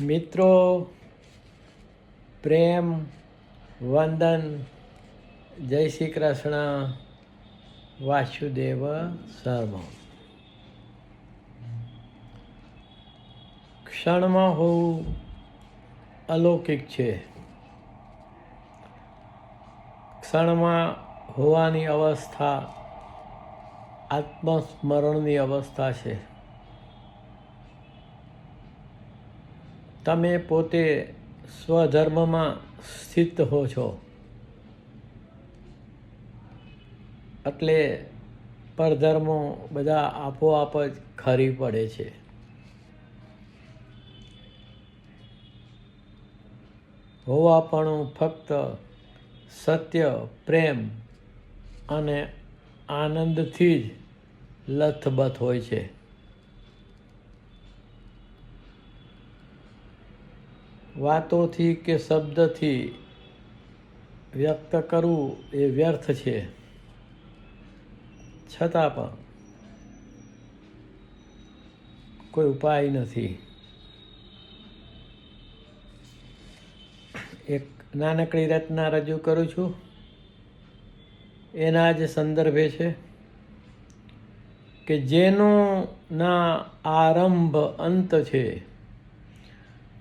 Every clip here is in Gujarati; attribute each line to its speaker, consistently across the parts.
Speaker 1: મિત્રો, પ્રેમ, વંદન, જય શ્રી કૃષ્ણ, વાસુદેવ સર્વ. ક્ષણમાં હોવું અલૌકિક છે. ક્ષણમાં હોવાની અવસ્થા આત્મસ્મરણની અવસ્થા છે. તમે પોતે સ્વધર્મમાં સ્થિત હો છો, એટલે પરધર્મો બધા આપોઆપ જ ખરી પડે છે. હોવાપણું ફક્ત સત્ય, પ્રેમ અને આનંદથી જ લથબથ હોય છે. વાતોથી કે શબ્દથી વ્યક્ત કરવું એ વ્યર્થ છે. છતાં પણ કોઈ ઉપાય નથી. એક નાનકડી રચના રજૂ કરું છું, એના જ સંદર્ભે છે કે જેનો ના આરંભ અંત છે,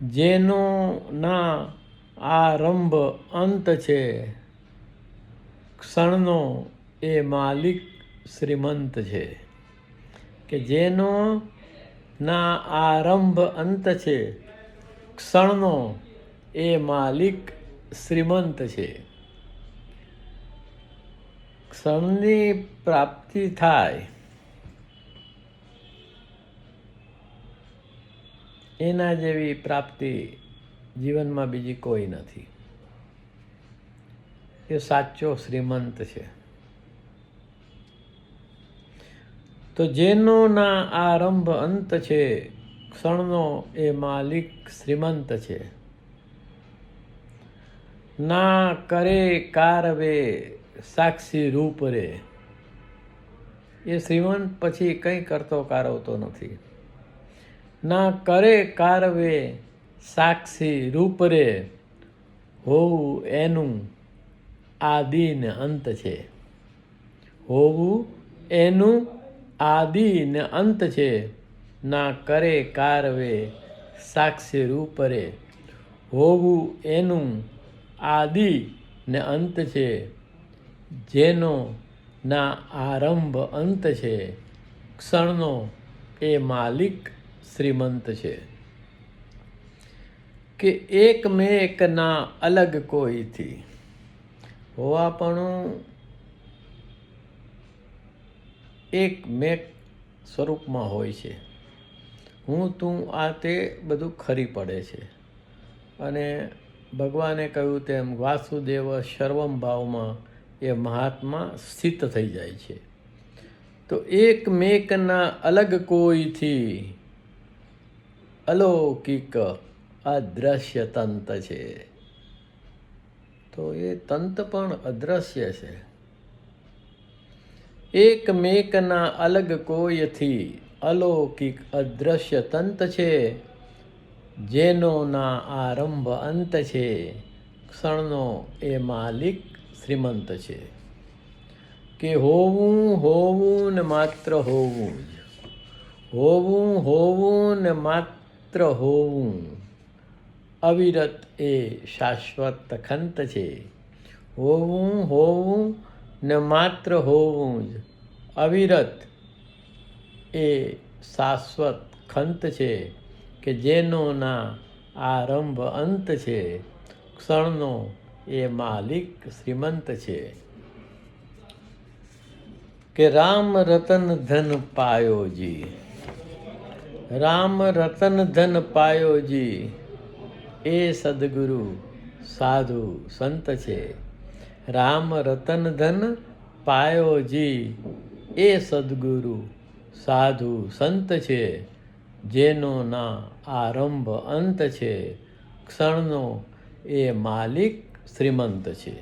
Speaker 1: જેનો ના આરંભ અંત છે, ક્ષણનો એ માલિક શ્રીમંત છે. કે જેનો ના આરંભ અંત છે, ક્ષણનો એ માલિક શ્રીમંત છે. ક્ષણની પ્રાપ્તિ થાય એના જેવી પ્રાપ્તિ જીવનમાં બીજી કોઈ નથી. એ સાચો શ્રીમંત છે. તો જેનો ના આરંભ અંત છે, ક્ષણનો એ માલિક શ્રીમંત છે. ના કરે કારવે સાક્ષી રૂપ રે. એ શ્રીમંત પછી કંઈ કરતો કારવતો નથી. ના કરે કારવે સાક્ષી રૂપ રે, હોવું એનું આદિ ને અંત છે. હોવું એનું આદિ ને અંત છે. ના કરે કારવે સાક્ષી રૂપ રે, હોવું એનું આદિ ને અંત છે. જેનો ના આરંભ અંત છે, ક્ષણનો એ માલિક શ્રીમંત છે. કે એકમેક ના અલગ કોઈથી. હોવાપણું એકમેક સ્વરૂપમાં હોય છે. હું તું આ તે બધું ખરી પડે છે. અને ભગવાને કહ્યું તેમ વાસુદેવ સર્વમ ભાવમાં એ મહાત્મા સ્થિત થઈ જાય છે. તો એકમેકના અલગ કોઈથી અલૌકિક અદ્રશ્ય તંત છે. તો એ તંત પણ અદ્રશ્ય છે. એકમેકના અલગ કોઈથી અલૌકિક અદ્રશ્ય તંત છે. જેનો ના આરંભ અંત છે, ક્ષણનો એ માલિક શ્રીમંત છે. કે હોવું હોવું ને માત્ર હોવું જ. હોવું હોવું ને માત્ર હોવું, અવિરત એ શાશ્વત ખંત છે. હોવું હોવું ને માત્ર હોવું જ, અવિરત એ શાશ્વત ખંત છે. કે જેનો ના આરંભ અંત છે, ક્ષણનો એ માલિક શ્રીમંત છે. કે રામ રતન ધન પાયો જી. રામ રતન ધન પાયો જી, એ સદગુરુ સાધુ સંત છે. રામ રતન ધન પાયો જી, એ સદગુરુ સાધુ સંત છે. જેનો ના આરંભ અંત છે, ક્ષણનો એ માલિક શ્રીમંત છે.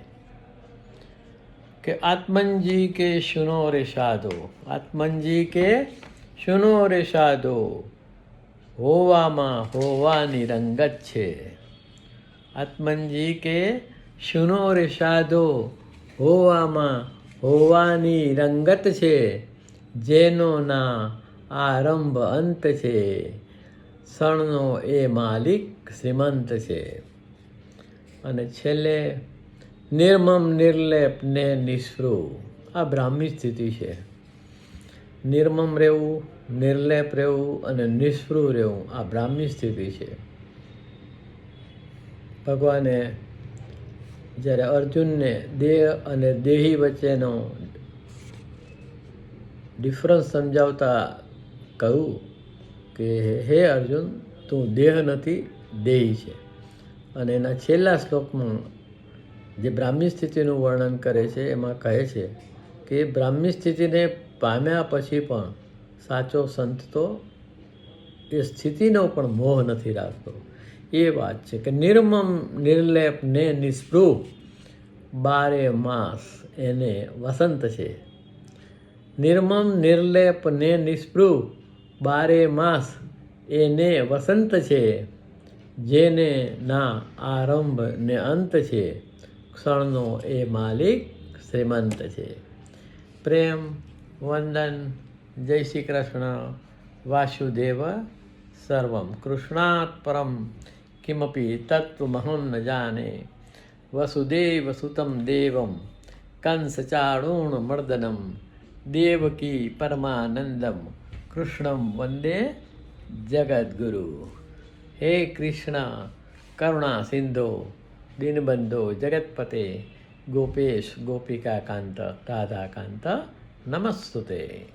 Speaker 1: કે આત્મનજી કે સુનો રે સાધો. આત્મનજી કે સુનો રે સાધો, હોવામાં હોવાની રંગત છે. આત્મનજી કે સુનો રે સાધો, હોવામાં હોવાની રંગત છે, જેનો ના આરંભ અંત છે, ક્ષણનો એ માલિક શ્રીમંત છે. અને છેલ્લે નિર્મમ નિર્લેપ ને નિસ્પૃહ, આ બ્રાહ્મી સ્થિતિ છે. નિર્મમ રહેવું, નિર્લેપ રહેવું અને નિસ્પૃહ રહેવું, આ બ્રાહ્મી સ્થિતિ છે. ભગવાને જ્યારે અર્જુનને દેહ અને દેહી વચ્ચેનો ડિફરન્સ સમજાવતા કહ્યું કે હે અર્જુન, તું દેહ નથી, દેહી છે. અને એના છેલ્લા શ્લોકમાં જે બ્રાહ્મી સ્થિતિનું વર્ણન કરે છે એમાં કહે છે કે બ્રાહ્મી સ્થિતિને પામ્યા પછી પણ સાચો સંત તો એ સ્થિતિનો પણ મોહ નથી રાખતો. એ વાત છે કે નિર્મમ નિર્લેપ ને નિસ્પૃહ, 12 માસ એને વસંત છે. નિર્મમ નિર્લેપ ને નિસ્પૃહ, 12 માસ એને વસંત છે, જેને ના આરંભ ને અંત છે, ક્ષણનો એ માલિક શ્રીમંત છે. પ્રેમ વંદન. જય શ્રી કૃષ્ણ. વાસુદેવ સર્વમ. કૃષ્ણાત પરમ કિમપી તત્વમહં ન જાને. વસુદેવ સુતમ દેવમ કંસચાણૂર્ણ મર્દનમ દેવકી પરમાનંદમ કૃષ્ણમ વંદે જગદ્ગુરુ. હે કૃષ્ણ કરુણા સિંધો દીનબંધો જગતપતે ગોપેશ ગોપિકા કાંત રાધાકાંત નમસ્તુતે.